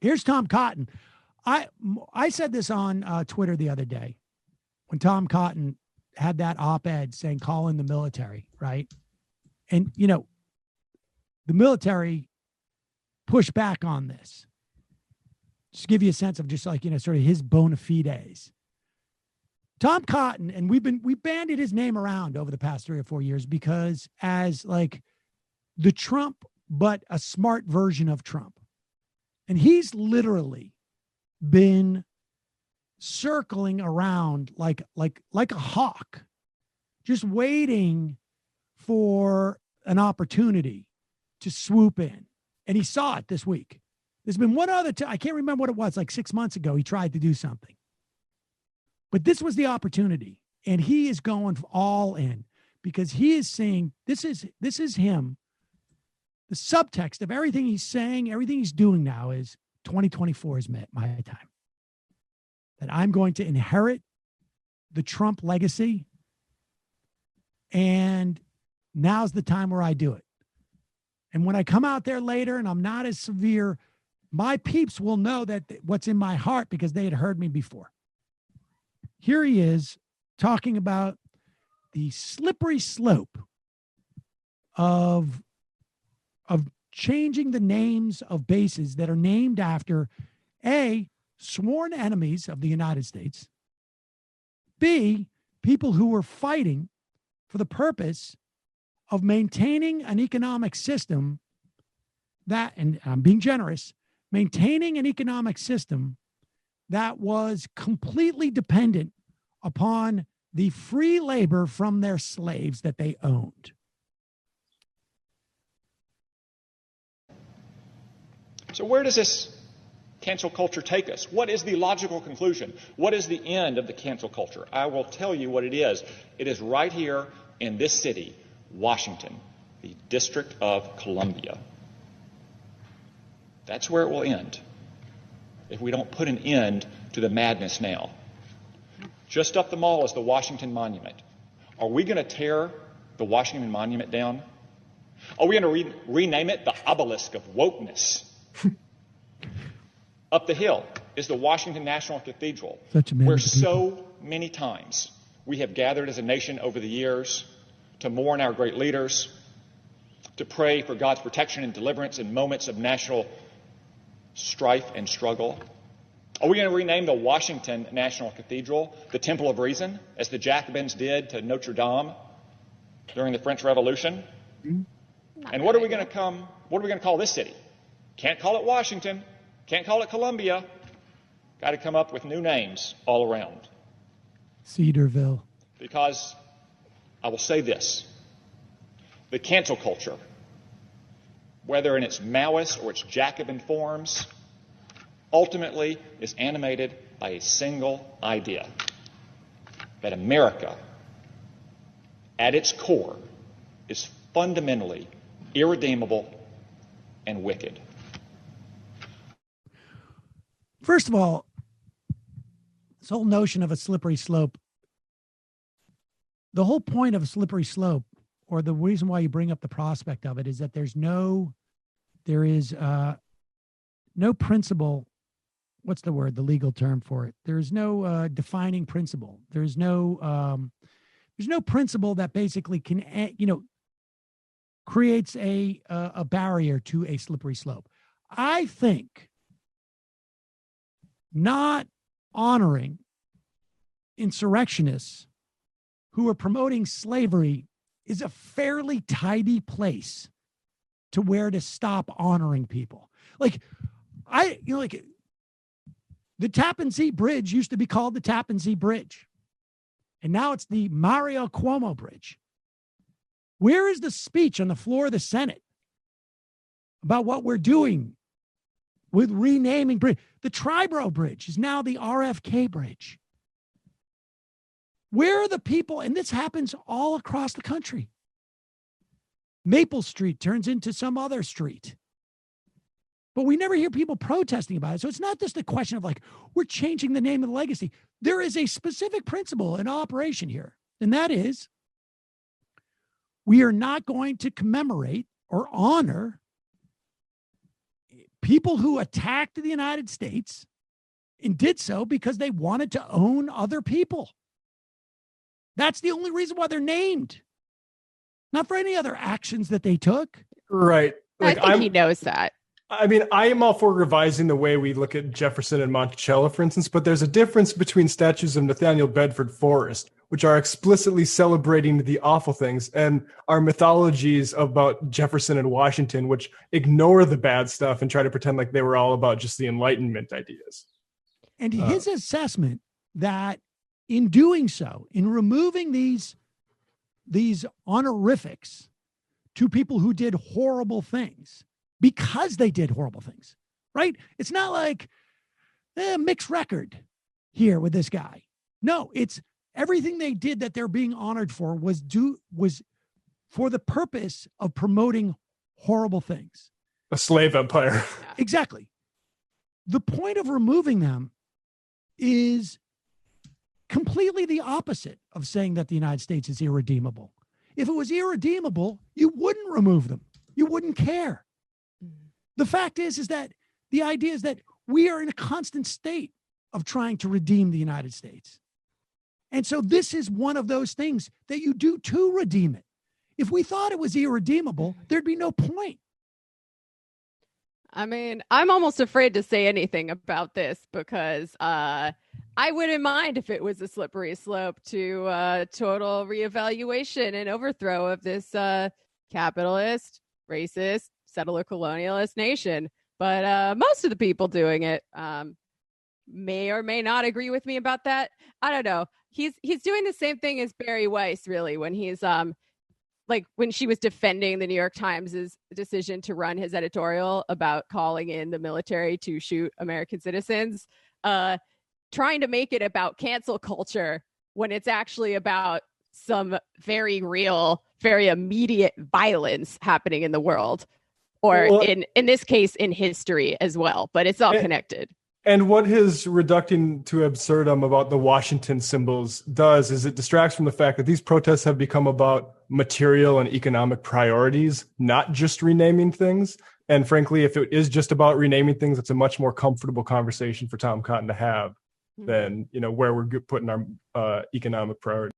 Here's Tom Cotton. I said this on Twitter the other day when Tom Cotton had that op-ed saying call in the military, right? And, you know, the military pushed back on this. Just to give you a sense of just like, you know, sort of his bona fides. Tom Cotton, and we bandied his name around over the past 3 or 4 years because as like the Trump, but a smart version of Trump. And he's literally been circling around like a hawk, just waiting for an opportunity to swoop in. And he saw it this week. There's been one other time, I can't remember what it was, like 6 months ago, he tried to do something. But this was the opportunity. And he is going all in because he is saying, this is him. The subtext of everything he's saying, everything he's doing now is 2024 is my time. That I'm going to inherit the Trump legacy. And now's the time where I do it. And when I come out there later and I'm not as severe, my peeps will know that what's in my heart because they had heard me before. Here he is talking about the slippery slope of changing the names of bases that are named after A, sworn enemies of the United States, B, people who were fighting for the purpose of maintaining an economic system that, and I'm being generous, maintaining an economic system that was completely dependent upon the free labor from their slaves that they owned. So where does this cancel culture take us? What is the logical conclusion? What is the end of the cancel culture? I will tell you what it is. It is right here in this city, Washington, the District of Columbia. That's where it will end if we don't put an end to the madness now. Just up the mall is the Washington Monument. Are we going to tear the Washington Monument down? Are we going to rename it the Obelisk of Wokeness? Up the hill is the Washington National Cathedral, where so many times we have gathered as a nation over the years to mourn our great leaders, to pray for God's protection and deliverance in moments of national strife and struggle. Are we going to rename the Washington National Cathedral the Temple of Reason, as the Jacobins did to Notre Dame during the French Revolution? And what are we going to call this city? Can't call it Washington. Can't call it Columbia. Got to come up with new names all around. Cedarville. Because I will say this. The cancel culture, whether in its Maoist or its Jacobin forms, ultimately is animated by a single idea. That America, at its core, is fundamentally irredeemable and wicked. First of all, this whole notion of a slippery slope, the whole point of a slippery slope, or the reason why you bring up the prospect of it, is that there is no principle. What's the word, the legal term for it? There is no defining principle. There's no principle that basically can, creates a barrier to a slippery slope. I think not honoring insurrectionists who are promoting slavery is a fairly tidy place to where to stop honoring people. Like the Tappan Zee Bridge used to be called the Tappan Zee Bridge. And now it's the Mario Cuomo Bridge. Where is the speech on the floor of the Senate about what we're doing with renaming bridge? The Triborough Bridge is now the RFK Bridge. Where are the people? And this happens all across the country. Maple Street turns into some other street. But we never hear people protesting about it. So it's not just a question of like, we're changing the name of the legacy. There is a specific principle in operation here. And that is, We are not going to commemorate or honor people who attacked the United States and did so because they wanted to own other people. That's the only reason why they're named, not for any other actions that they took. Right. Like, I think he knows that. I mean, I am all for revising the way we look at Jefferson and Monticello, for instance, but there's a difference between statues of Nathaniel Bedford Forrest, which are explicitly celebrating the awful things, and our mythologies about Jefferson and Washington, which ignore the bad stuff and try to pretend like they were all about just the Enlightenment ideas. And his assessment that in doing so, in removing these honorifics to people who did horrible things, because they did horrible things, right? It's not like mixed record here with this guy. No, it's everything they did that they're being honored for was for the purpose of promoting horrible things. A slave empire. Exactly. The point of removing them is completely the opposite of saying that the United States is irredeemable. If it was irredeemable, you wouldn't remove them. You wouldn't care. The fact is that the idea is that we are in a constant state of trying to redeem the United States. And so this is one of those things that you do to redeem it. If we thought it was irredeemable, there'd be no point. I mean, I'm almost afraid to say anything about this because I wouldn't mind if it was a slippery slope to total reevaluation and overthrow of this capitalist, racist, settler colonialist nation. But most of the people doing it may or may not agree with me about that. I don't know. He's doing the same thing as Barry Weiss, really, when he's like when she was defending the New York Times' decision to run his editorial about calling in the military to shoot American citizens, trying to make it about cancel culture when it's actually about some very real, very immediate violence happening in the world. Or in this case, in history as well. But it's all connected. And what his reducting to absurdum about the Washington symbols does is it distracts from the fact that these protests have become about material and economic priorities, not just renaming things. And frankly, if it is just about renaming things, it's a much more comfortable conversation for Tom Cotton to have than, where we're putting our economic priorities.